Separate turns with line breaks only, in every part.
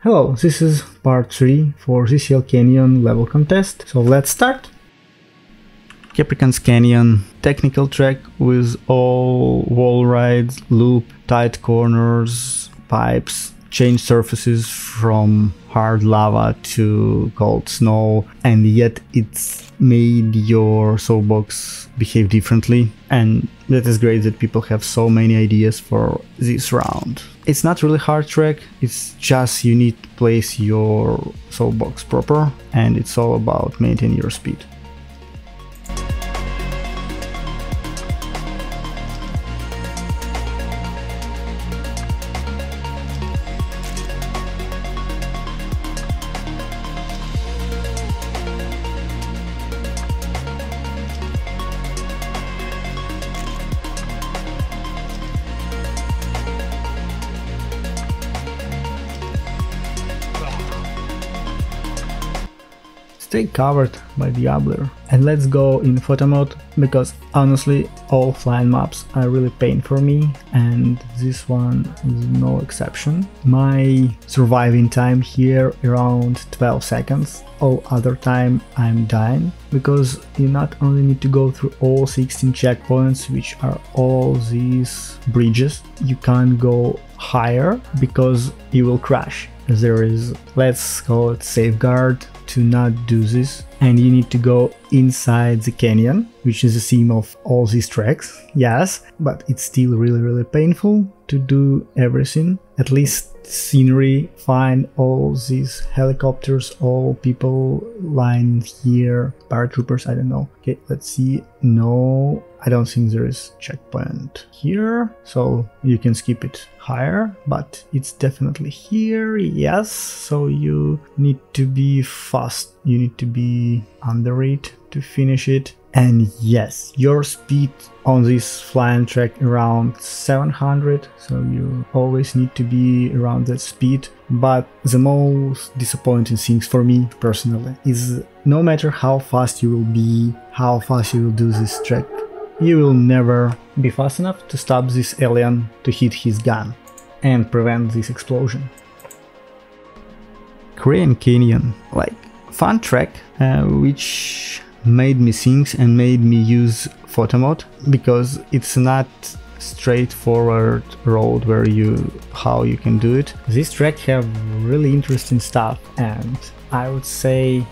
Hello, this is part 3 for ZSL Canyon level contest, so let's start! Capricious Canyon, technical track with all wall rides, loop, tight corners, pipes, change surfaces from hard lava to cold snow, and yet it's made your soapbox behave differently, and that is great that people have so many ideas for this round. It's not really hard track, it's just you need to place your soapbox proper, and it's all about maintaining your speed. Stay covered by the Diabler. And let's go in photo mode, because honestly all flying maps are really pain for me, and this one is no exception. My surviving time here around 12 seconds, all other time I'm dying, because you not only need to go through all 16 checkpoints, which are all these bridges, you can't go higher because you will crash. There is, let's call it, safeguard to not do this, and you need to go inside the canyon, which is the theme of all these tracks, yes, but it's still really painful to do everything. At least scenery, find all these helicopters, all people lying here, paratroopers, I don't know. Okay, let's see. No, I don't think there is checkpoint here, so you can skip it higher, but it's definitely here, yes. So you need to be fast, you need to be under it to finish it. And yes, your speed on this flying track around 700, so you always need to be around that speed. But the most disappointing things for me personally is no matter how fast you will be, how fast you will do this track, you will never be fast enough to stop this alien to hit his gun and prevent this explosion. Crayon Canyon, like fun track, which made me think and made me use photo mode, because it's not straightforward road where how you can do it. This track have really interesting stuff, and I would say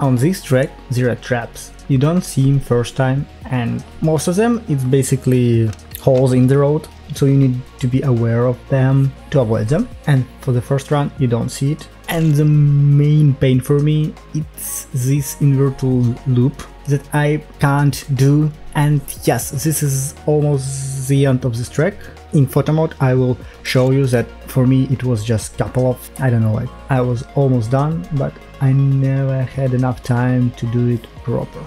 on this track there are traps. You don't see them first time, and most of them it's basically holes in the road, so you need to be aware of them to avoid them, and for the first run you don't see it. And the main pain for me, it's this inverted loop that I can't do, and yes, this is almost the end of this track. In photo mode I will show you that for me it was just a couple of, I don't know, like I was almost done, but I never had enough time to do it proper.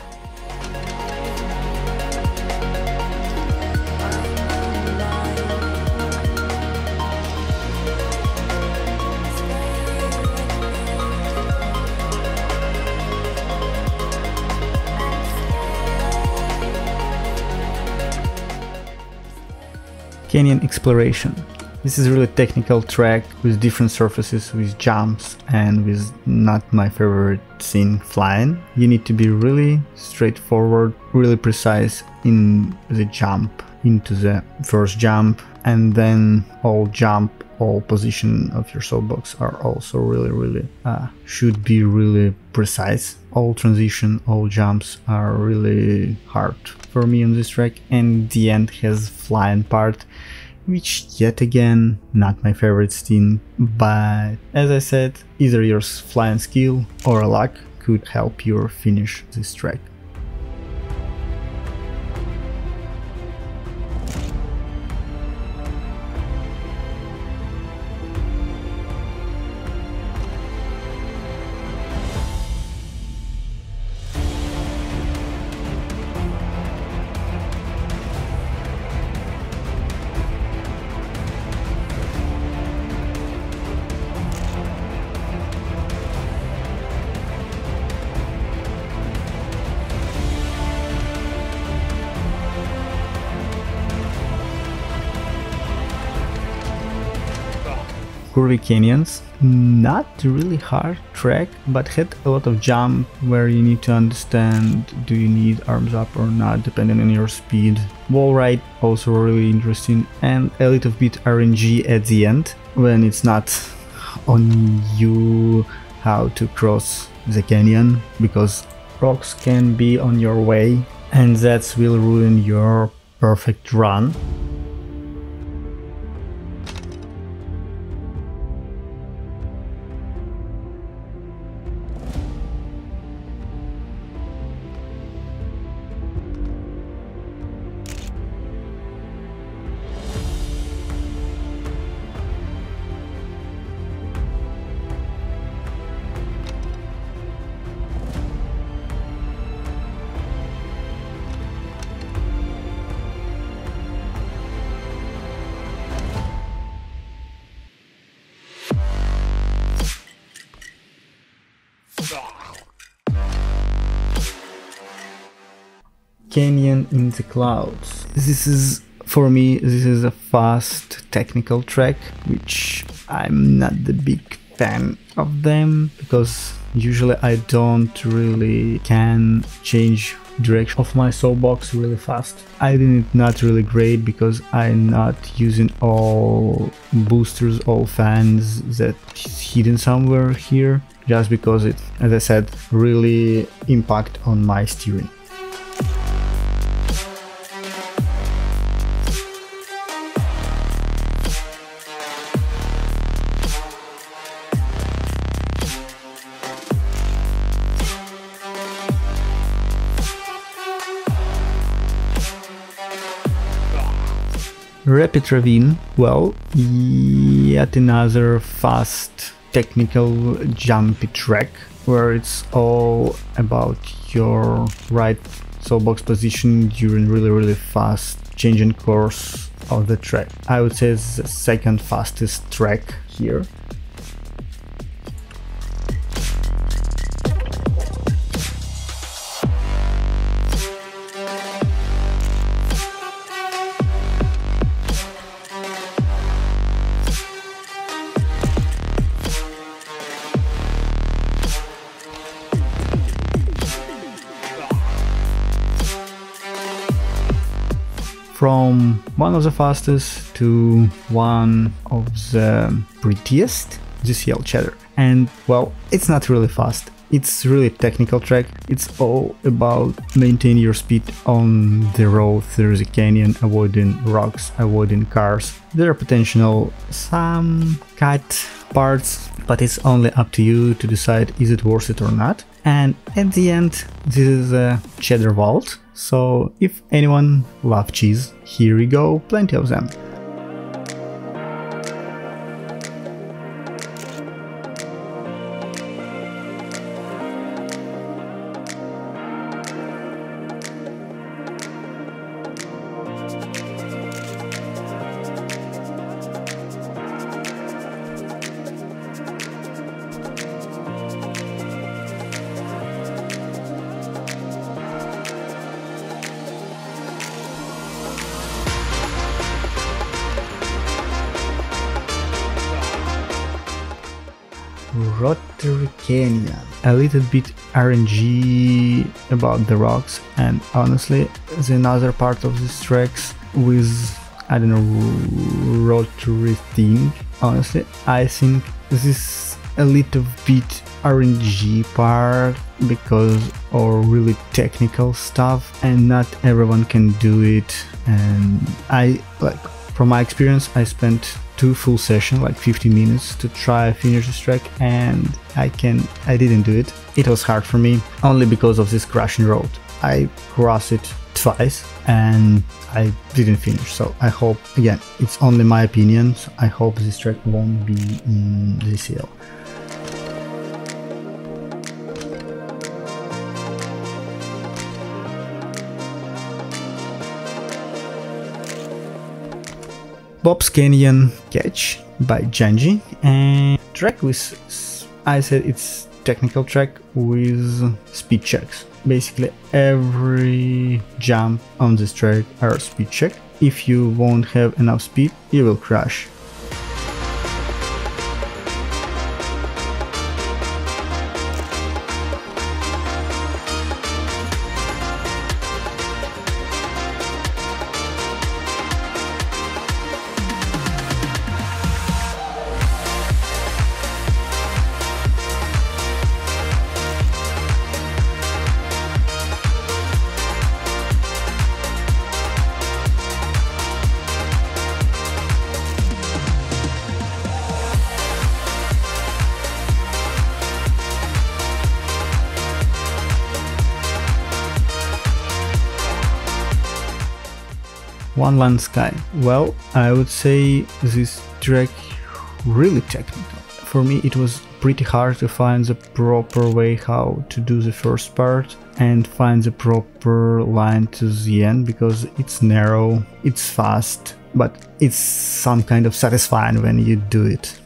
Canyon exploration. This is a really technical track with different surfaces, with jumps, and with not my favorite thing, flying. You need to be really straightforward, really precise in the jump, into the first jump, and then all position of your soapbox are also really should be really precise. All transition, all jumps are really hard for me on this track, and the end has flying part, which yet again not my favorite thing, but as I said, either your flying skill or luck could help you finish this track. curvy canyons. Not really hard track, but had a lot of jump where you need to understand do you need arms up or not depending on your speed. Wall ride also really interesting, and a little bit RNG at the end when it's not on you how to cross the canyon, because rocks can be on your way and that will ruin your perfect run. Canyon in the Clouds. This is, for me, this is a fast technical track, which I'm not the big fan of them, because usually I don't really can change direction of my soapbox really fast. I did it not really great because I'm not using all boosters, all fans that's hidden somewhere here, just because it, as I said, really impact on my steering. Rapid Ravine, well, yet another fast technical jumpy track where it's all about your right soapbox position during really fast changing course of the track. I would say it's the second fastest track here. From one of the fastest to one of the prettiest, ZSL Cheddar. And well, it's not really fast, it's really technical track. It's all about maintaining your speed on the road through the canyon, avoiding rocks, avoiding cars. There are potential some cut parts, but it's only up to you to decide is it worth it or not. And at the end, this is a cheddar vault. So if anyone loves cheese, here we go, plenty of them. Rotary Canyon. A little bit RNG about the rocks, and honestly, the another part of these tracks with, I don't know, rotary thing. Honestly, I think this is a little bit RNG part because of really technical stuff, and not everyone can do it. And I like, from my experience, I spent 2 full sessions, like 15 minutes, to try finish this track, and I didn't do it. It was hard for me only because of this crashing road. I crossed it twice and I didn't finish. So I hope, again, it's only my opinion, so I hope this track won't be in ZSL. Bob's Canyon Catch by Janji, and track with, I said it's technical track with speed checks. Basically every jump on this track are speed check. If you won't have enough speed, you will crash. One Land Sky. Well, I would say this track really technical. For me it was pretty hard to find the proper way how to do the first part and find the proper line to the end, because it's narrow, it's fast, but it's some kind of satisfying when you do it.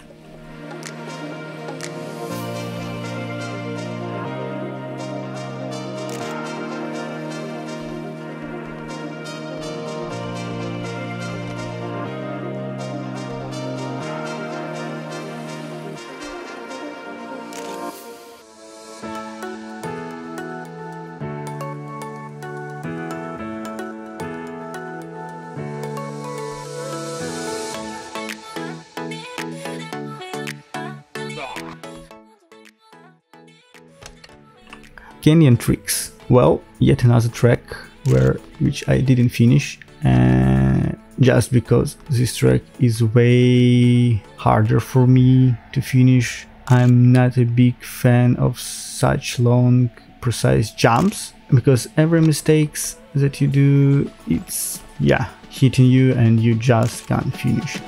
Canyon tricks. Well, yet another track which I didn't finish, just because this track is way harder for me to finish. I'm not a big fan of such long, precise jumps, because every mistakes that you do, it's hitting you and you just can't finish it.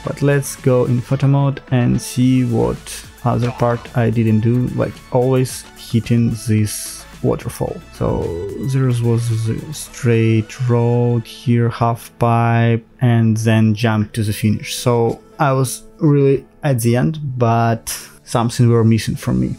But let's go in photo mode and see what other part I didn't do, like always hitting this waterfall. So there was a straight road here, half pipe, and then jump to the finish. So I was really at the end, but something were missing from me.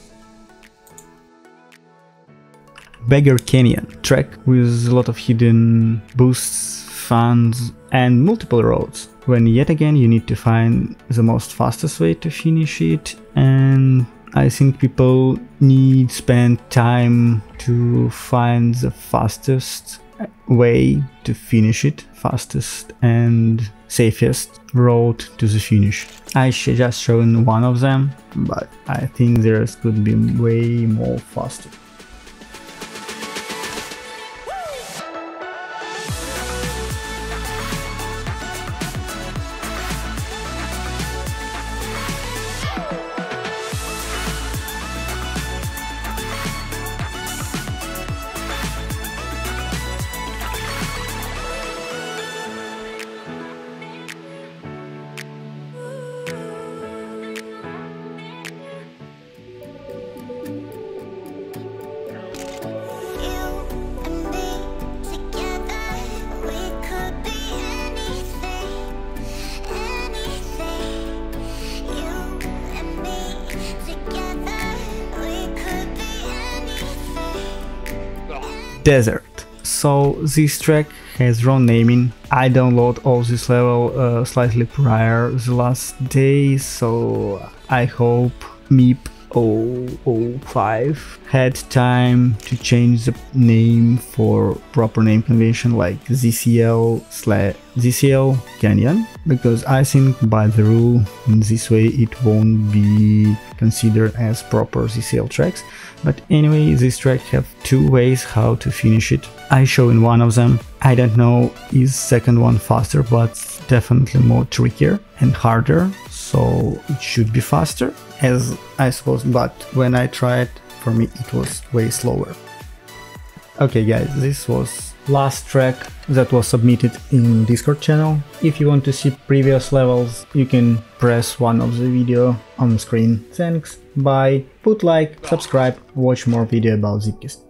Beggar Canyon track with a lot of hidden boosts, fans, and multiple roads, when yet again you need to find the most fastest way to finish it, and I think people need spend time to find the fastest way to finish it, fastest and safest road to the finish. I just shown one of them, but I think there could be way more faster. Desert. So this track has wrong naming. I download all this level slightly prior the last day, so I hope MIP 005 had time to change the name for proper name convention like ZSL Canyon, because I think by the rule in this way it won't be considered as proper ZSL tracks. But anyway, this track have two ways how to finish it. I show in one of them. I don't know is second one faster, but definitely more trickier and harder, so it should be faster, as I suppose, but when I tried, for me it was way slower. Okay guys, this was last track that was submitted in Discord channel. If you want to see previous levels, you can press one of the video on the screen. Thanks, bye, put like, subscribe, watch more video about Zeepkist.